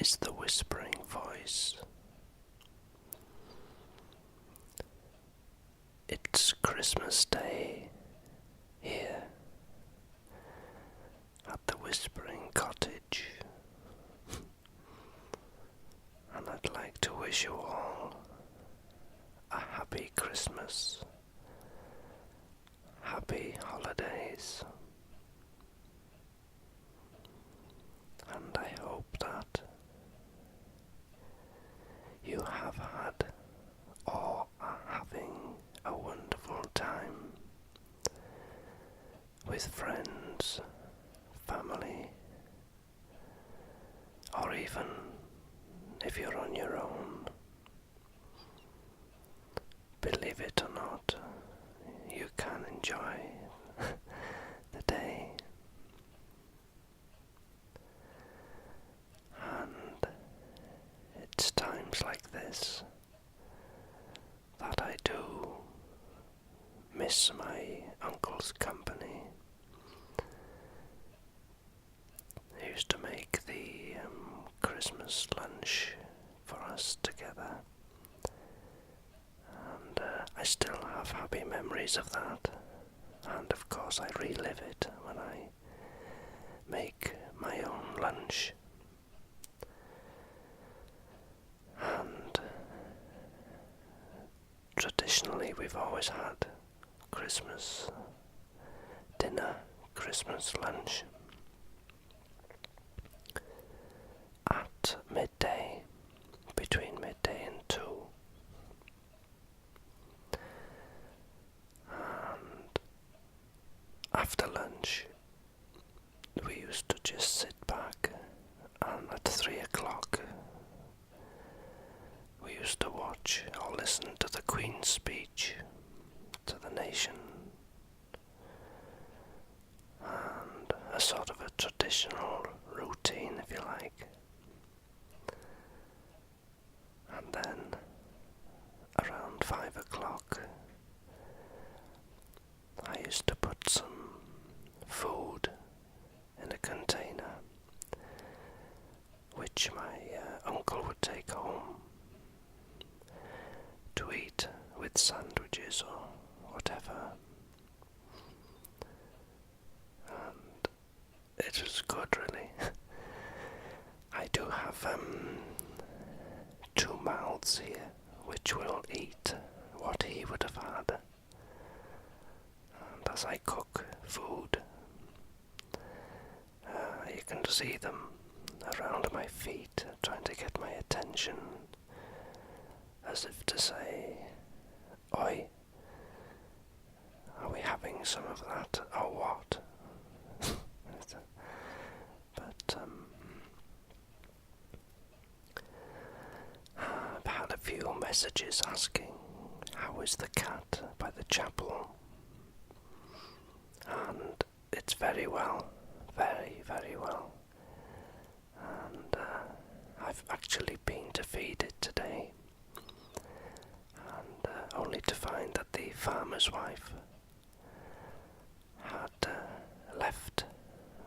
is the whispering voice. It's Christmas Day here at the Whispering Cottage, and I'd like to wish you all a happy Christmas, happy holidays, and I hope that you have had or are having a wonderful time with friends, family, or even if you're on your own. Believe it or not, you can enjoy the day. And it's times like this that I do miss my uncle's company. He used to make the Christmas lunch for us together, and I still have happy memories of that, and of course I relive it when I make my own lunch. And traditionally we've always had Christmas dinner, Christmas lunch at midday, between midday and 2. And after lunch we used to just sit back, and at 3 o'clock we used to watch or listen to the Queen's speech to the nation, and a sort of a traditional routine, if you like. And then around 5 o'clock I used to put some food in a container which my uncle would take home to eat with sandwiches or whatever. And it was good, really. I do have 2 mouths here which will eat what he would have had. And as I cook food, you can see them around my feet trying to get my attention, as if to say, "Oi, are we having some of that or what?" But I've had a few messages asking how is the cat by the chapel, and it's very well, very, very well. And I've actually been to feed it today, and only to find that the farmer's wife had left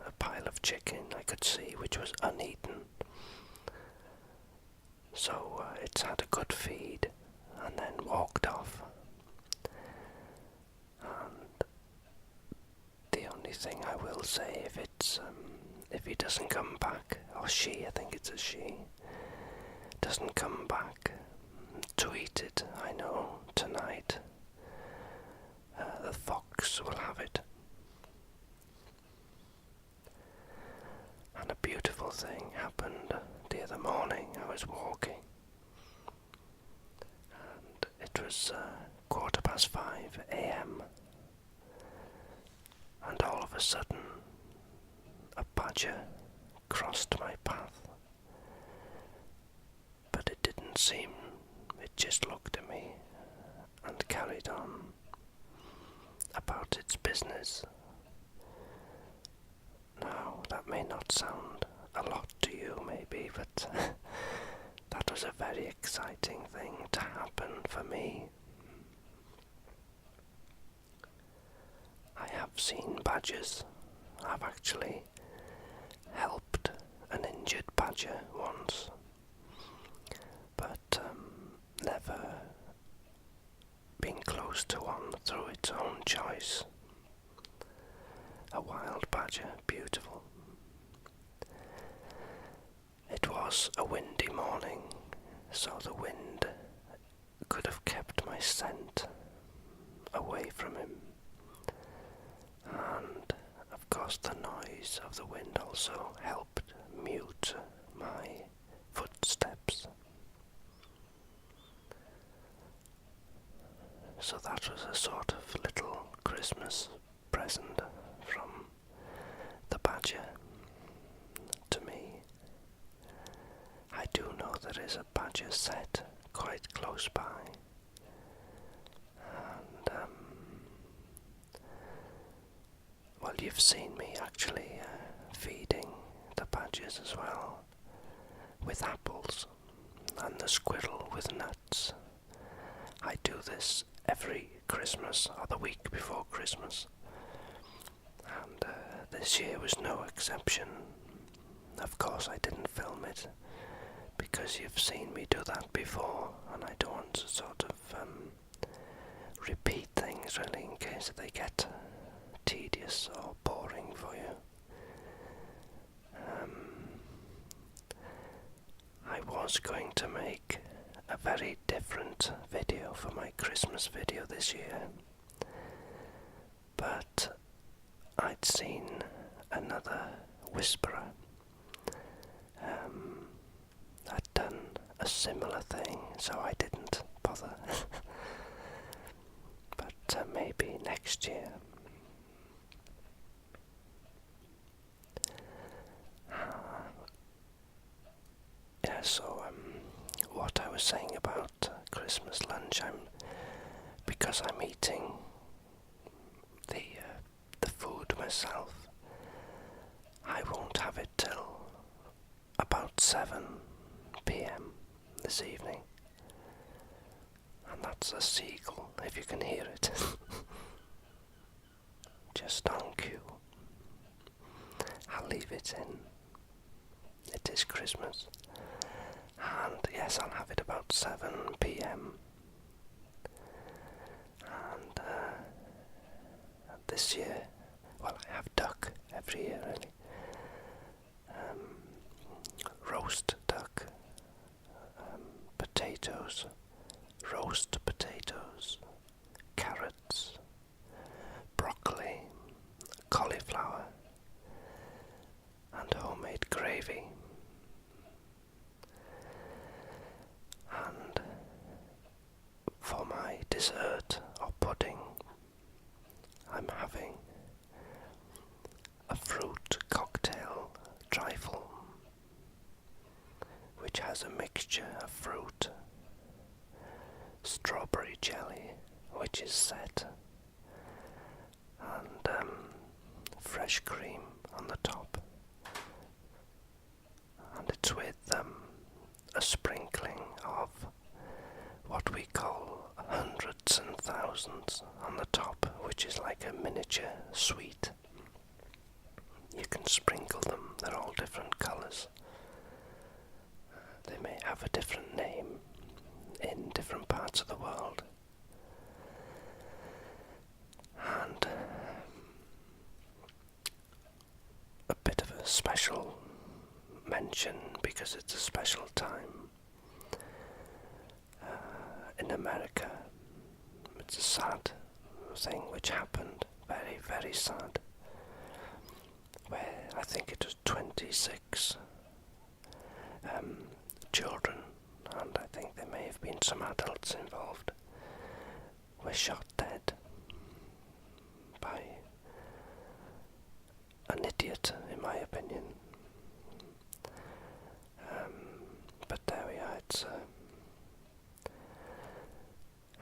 a pile of chicken I could see which was uneaten. So it's had a good feed and then walked off. And the only thing I will say, if he doesn't come back, or she, I think it's a she, doesn't come back to eat it, I know tonight the fox will have it. And a beautiful thing happened the other morning. I was walking, and it was 5:15 a.m. and all of a sudden a badger crossed my path, but it didn't seem, it just looked at me and carried on about its business. Now, that may not sound a lot to you maybe, but that was a very exciting thing to happen for me. I have seen badgers. I've actually helped an injured badger once, but never been close to one through its own choice. A wild badger, beautiful. It was a windy morning, so the wind could have kept my scent away from him, and of course the noise of the wind also helped mute my footsteps. So that was a sort of little Christmas present from the badger to me. I do know there is a badger set quite close by, and well, you've seen me actually feeding the badgers as well with apples, and the squirrel with nuts. I do this every Christmas or the week before Christmas, and this year was no exception. Of course I didn't film it because you've seen me do that before, and I don't want to sort of repeat things really in case they get tedious or boring for you. I was going to make a very different video for my Christmas video this year, but I'd seen another whisperer had done a similar thing, so I didn't bother. But maybe next year. Yeah, so what I was saying about Christmas lunch, because I'm eating the food myself, I won't have it till about 7 p.m. this evening, and that's a seagull, if you can hear it. Just on cue. I'll leave it in. It is Christmas, and yes, I'll have it about 7 p.m. And this year, well, I have duck every year really. Roast duck, potatoes, roast potatoes, carrots, broccoli, cauliflower, and homemade gravy. And for my dessert or pudding, I'm having a fruit cocktail trifle, which has a mixture of fruit, strawberry jelly, which is set, and fresh cream on the top, and it's with a sprinkling of what we call hundreds and thousands on the top, which is like a miniature sweet. You can sprinkle them, they're all different colours. They may have a different name in different parts of the world. And a bit of a special mention, because it's a special time. In America, it's a sad thing which happened, very, very sad, where I think it was 26 children, and I think there may have been some adults involved, were shot dead by an idiot, in my opinion. But there we are,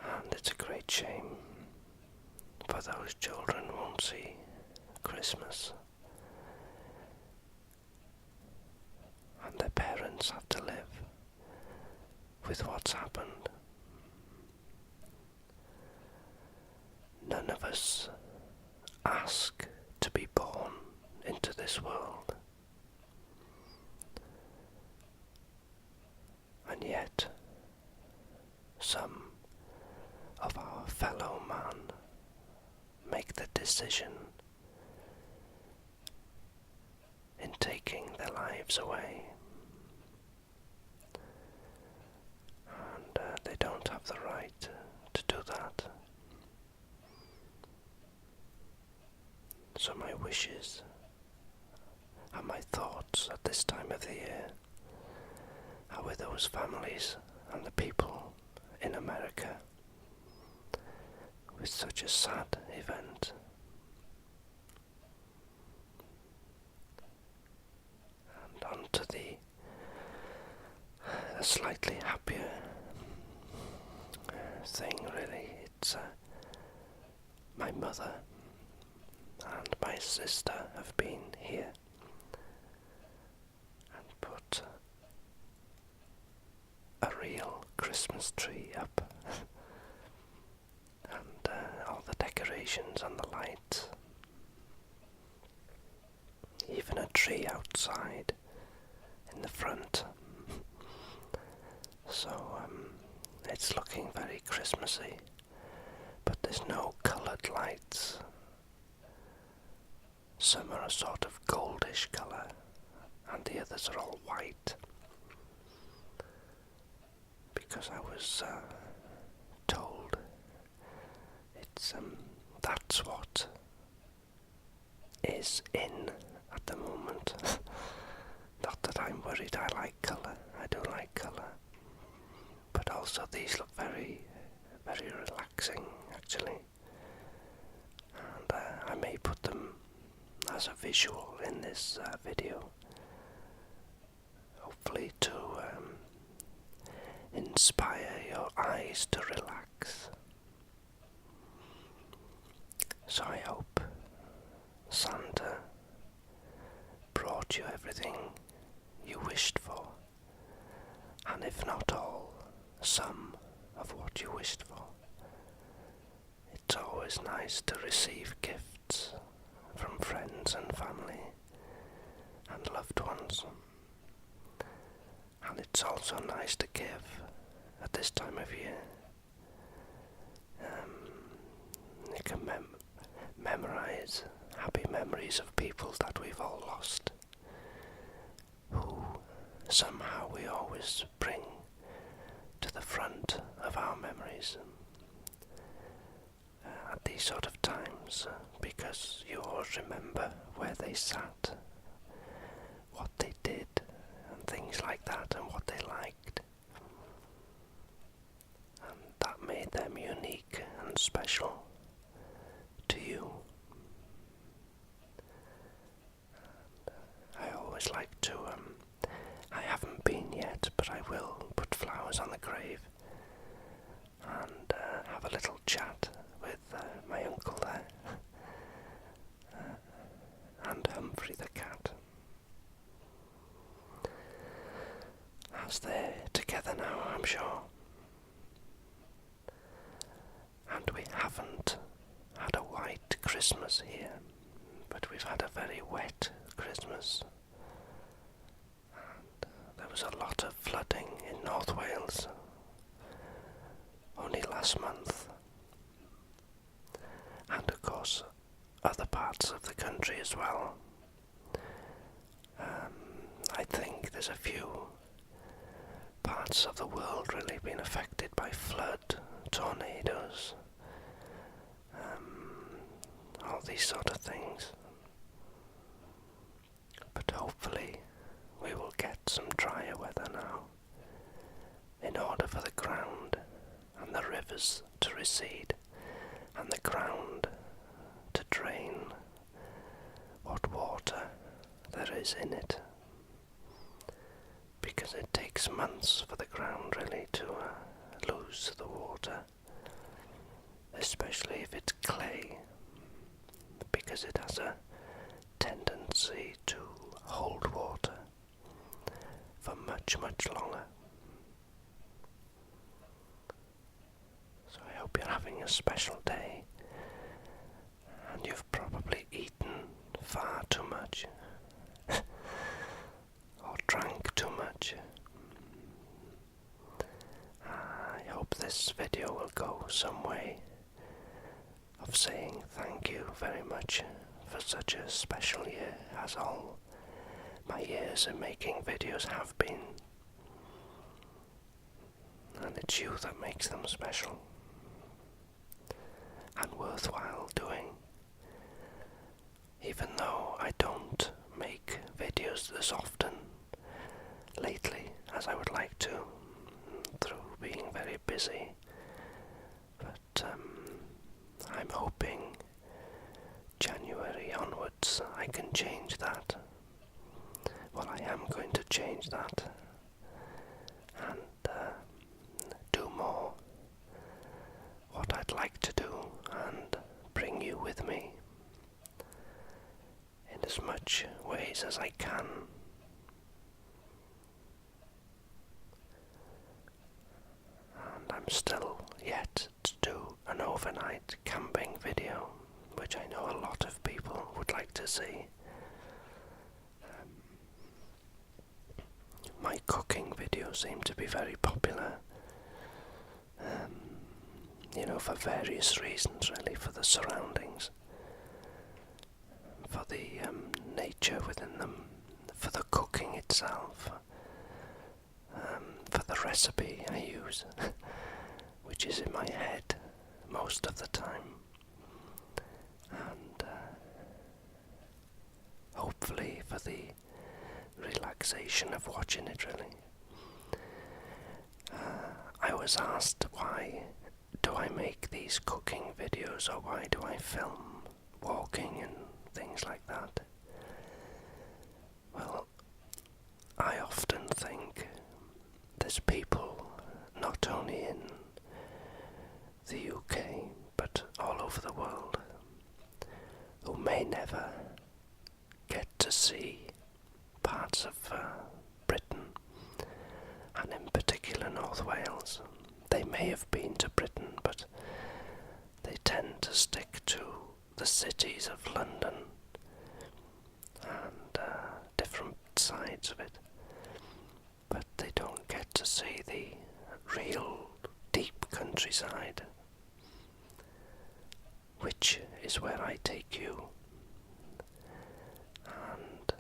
and it's a great shame, for those children won't see Christmas, and their parents have to live with what's happened. None of us ask to be born into this world. decision in taking their lives away. And they don't have the right to do that. So my wishes and my thoughts at this time of the year are with those families and the people in America with such a sad event. And on to the slightly happier thing, really. It's my mother and my sister have been here and put a real Christmas tree up and all the decorations and the lights, even a tree outside in the front. So it's looking very Christmassy, but there's no coloured lights. Some are a sort of goldish colour and the others are all white, because I was told it's that's what is in at the moment. Not that I'm worried, I like colour, I do like colour, but also these look very, very relaxing actually, and I may put them as a visual in this video, hopefully to inspire your eyes to relax. So I hope Santa brought you everything you wished for, and if not all, some of what you wished for. It's always nice to receive gifts from friends and family and loved ones, and it's also nice to give at this time of year. You can memorize happy memories of people that we've all lost, who somehow we always bring to the front of our memories at these sort of times, because you always remember where they sat, what they did, and things like that, and what they liked. And that made them unique and special to you. And I always like to, I haven't been yet, but I will put flowers on the grave and have a little chat with my uncle there and Humphrey the cat, as they're together now, I'm sure. And we haven't had a white Christmas here, but we've had a very wet Christmas. And there was a lot of flooding in North Wales only last month, and of course other parts of the country as well. I think there's a few parts of the world really been affected by flood, tornadoes, all these sort of things. But hopefully we will get some drier weather now, in order for the ground and the rivers to recede and the ground to drain what water there is in it, because it takes months for the ground really to lose the water, especially if it's clay, because it has a tendency to hold water for much, much longer. So I hope you're having a special day, and you've probably eaten far too much or drank too much. I hope this video will go some way of of saying thank you very much for such a special year, as all my years in making videos have been. And it's you that makes them special and worthwhile doing. Even though I don't make videos as often lately as I would like to, through being very busy, but I'm hoping January onwards I can change that. Well, I am going to change that and do more what I'd like to do and bring you with me in as much ways as I can. And I'm still yet to do an overnight camping video, which I know a lot of people would like to see. My cooking videos seem to be very popular, for various reasons really, for the surroundings, for the nature within them, for the cooking itself, for the recipe I use, which is in my head most of the time, and hopefully for the relaxation of watching it really. I was asked, why do I make these cooking videos, or why do I film walking and things like that? Well, I often think there's people, not only in the UK, but all over the world, who may never get to see parts of Britain, and in particular North Wales. They may have been to Britain, but they tend to stick to the cities of London and different sides of it, but they don't get to see the real deep countryside, which is where I take you, and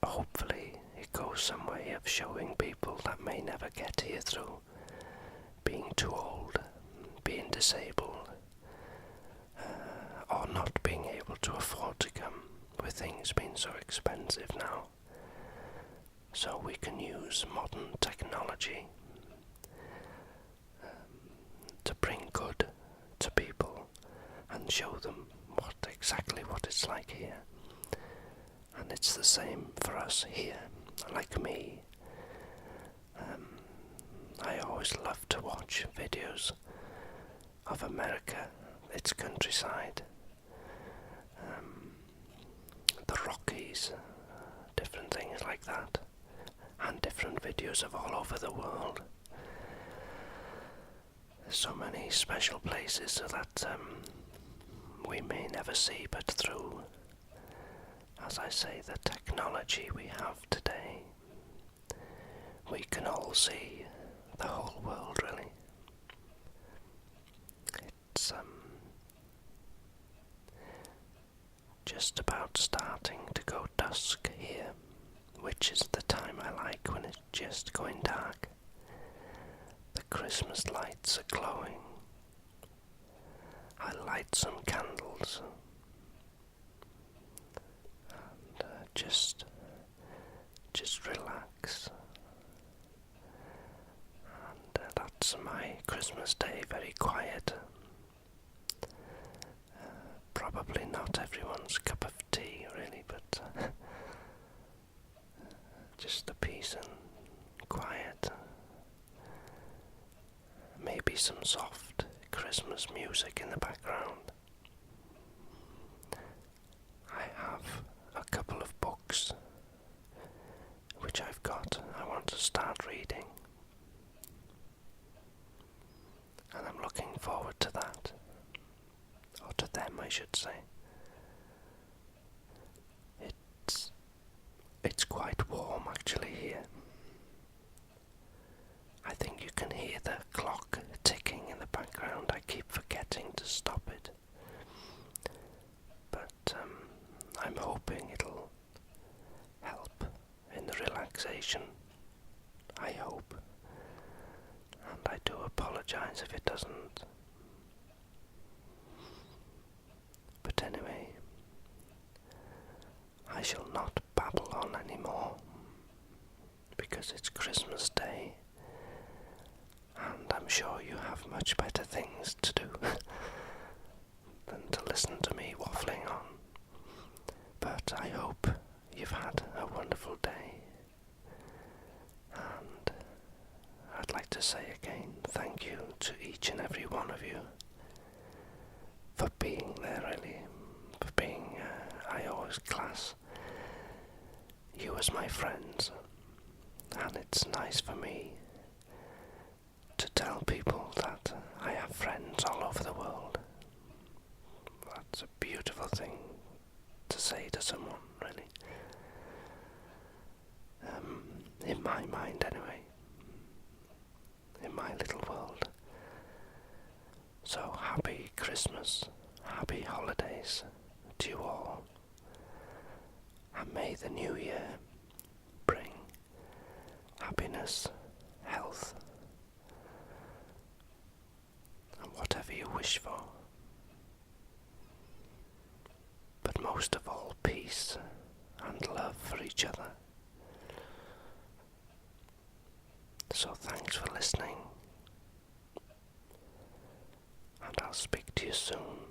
hopefully it goes some way of showing people that may never get here through being too old, being disabled, or not being able to afford to come, with things being so expensive now. So we can use modern technology to bring good to people and show them exactly what it's like here. And it's the same for us here. Like me, I always love to watch videos of America, its countryside, the Rockies, different things like that, and different videos of all over the world. So many special places that we may never see, but through, as I say, the technology we have today, we can all see the whole world really. It's just about starting to go dusk here, which is the time I like, when it's just going dark. The Christmas lights are glowing. I light some candles and just relax. And that's my Christmas day, very quiet. Probably not everyone's cup of tea really, but just the peace and quiet. Maybe some soft Christmas music in the background. I have a couple of books which I've got I want to start reading, and I'm looking forward to that, or to them I should say. It's quite warm actually here. I think you can hear the clock ticking in the background. I keep forgetting to stop it. relaxation, I hope, and I do apologise if it doesn't. But anyway, I shall not babble on anymore, because it's Christmas Day, and I'm sure you have much better things to do than to listen to me waffling on. But I hope you've had a wonderful day, and I'd like to say again thank you to each and every one of you for being there, really, for being, I always class you as my friends, and it's nice for me to tell people that I have friends all over the world. That's a beautiful thing to say to someone, really. In my mind, anyway. In my little world. So happy Christmas, happy holidays to you all. And may the new year bring happiness, health, and whatever you wish for. But most of all, peace and love for each other. So thanks for listening, and I'll speak to you soon.